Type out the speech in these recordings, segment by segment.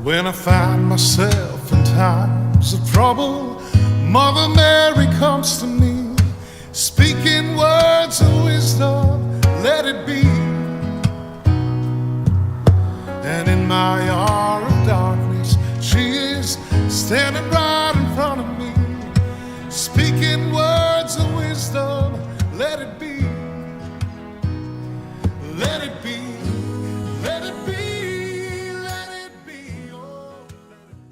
When I find myself in times of trouble, Mother Mary comes to me, speaking words of wisdom, let it be. And in my hour of darkness, she is standing right in front of me, speaking words of wisdom, let it be. Let it be, let it be, let it be, oh, let it be.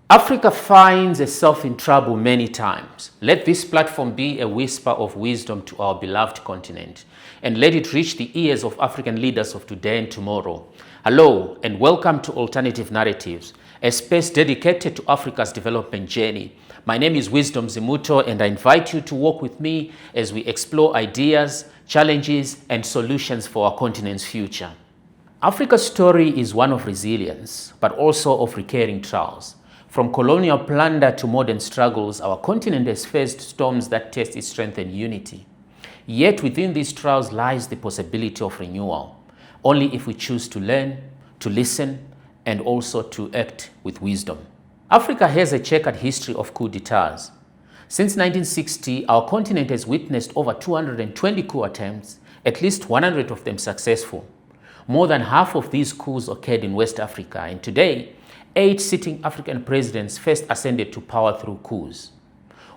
Africa finds itself in trouble many times. Let this platform be a whisper of wisdom to our beloved continent, and let it reach the ears of African leaders of today and tomorrow. Hello, and welcome to Alternative Narratives, a space dedicated to Africa's development journey. My name is Wisdom Zimuto, and I invite you to walk with me as we explore ideas, challenges, and solutions for our continent's future. Africa's story is one of resilience, but also of recurring trials. From colonial plunder to modern struggles, our continent has faced storms that test its strength and unity. Yet within these trials lies the possibility of renewal, only if we choose to learn, to listen, and also to act with wisdom. Africa has a checkered history of coup d'etats. Since 1960, our continent has witnessed over 220 coup attempts, at least 100 of them successful. More than half of these coups occurred in West Africa, and today, 8 sitting African presidents first ascended to power through coups.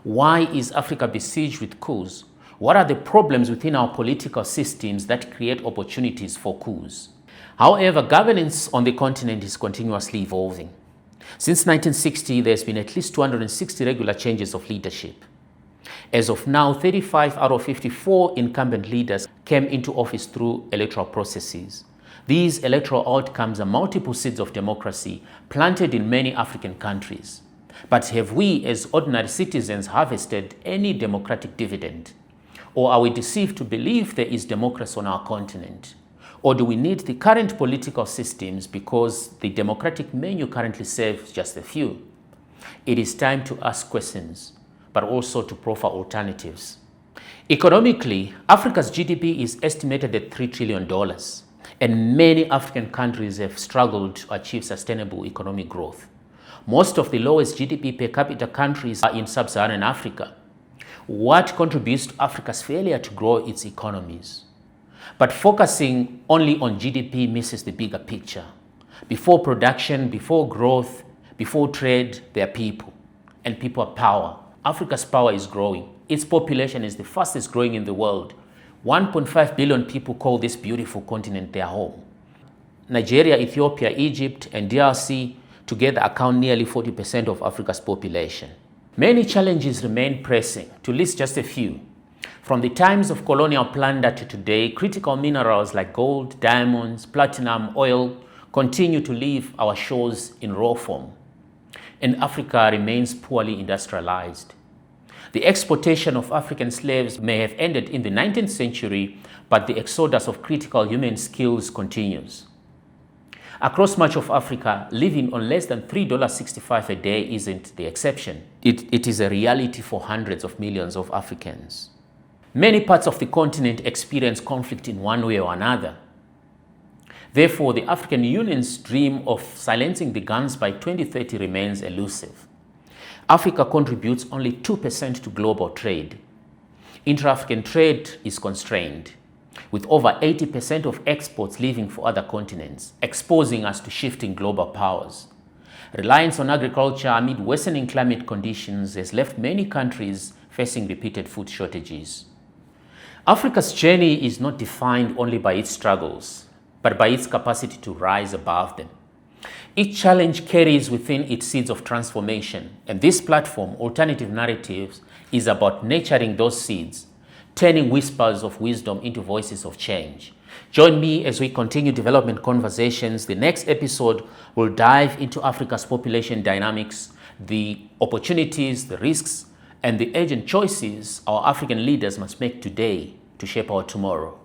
Why is Africa besieged with coups? What are the problems within our political systems that create opportunities for coups? However, governance on the continent is continuously evolving. Since 1960, there's been at least 260 regular changes of leadership. As of now, 35 out of 54 incumbent leaders came into office through electoral processes. These electoral outcomes are multiple seeds of democracy planted in many African countries. But have we, as ordinary citizens, harvested any democratic dividend? Or are we deceived to believe there is democracy on our continent? Or do we need the current political systems because the democratic menu currently serves just a few? It is time to ask questions, but also to proffer alternatives. Economically, Africa's GDP is estimated at $3 trillion, and many African countries have struggled to achieve sustainable economic growth. Most of the lowest GDP per capita countries are in sub-Saharan Africa. What contributes to Africa's failure to grow its economies? But focusing only on GDP misses the bigger picture. Before production, before growth, before trade, there are people. And people are power. Africa's power is growing. Its population is the fastest growing in the world. 1.5 billion people call this beautiful continent their home. Nigeria, Ethiopia, Egypt, and DRC together account nearly 40% of Africa's population. Many challenges remain pressing, to list just a few. From the times of colonial plunder to today, critical minerals like gold, diamonds, platinum, oil continue to leave our shores in raw form. And Africa remains poorly industrialized. The exportation of African slaves may have ended in the 19th century, but the exodus of critical human skills continues. Across much of Africa, living on less than $3.65 a day isn't the exception. It is a reality for hundreds of millions of Africans. Many parts of the continent experience conflict in one way or another. Therefore, the African Union's dream of silencing the guns by 2030 remains elusive. Africa contributes only 2% to global trade. Intra-African trade is constrained, with over 80% of exports leaving for other continents, exposing us to shifting global powers. Reliance on agriculture amid worsening climate conditions has left many countries facing repeated food shortages. Africa's journey is not defined only by its struggles, but by its capacity to rise above them. Each challenge carries within it seeds of transformation, and this platform, Alternative Narratives, is about nurturing those seeds, turning whispers of wisdom into voices of change. Join me as we continue development conversations. The next episode will dive into Africa's population dynamics, the opportunities, the risks, and the urgent choices our African leaders must make today to shape our tomorrow.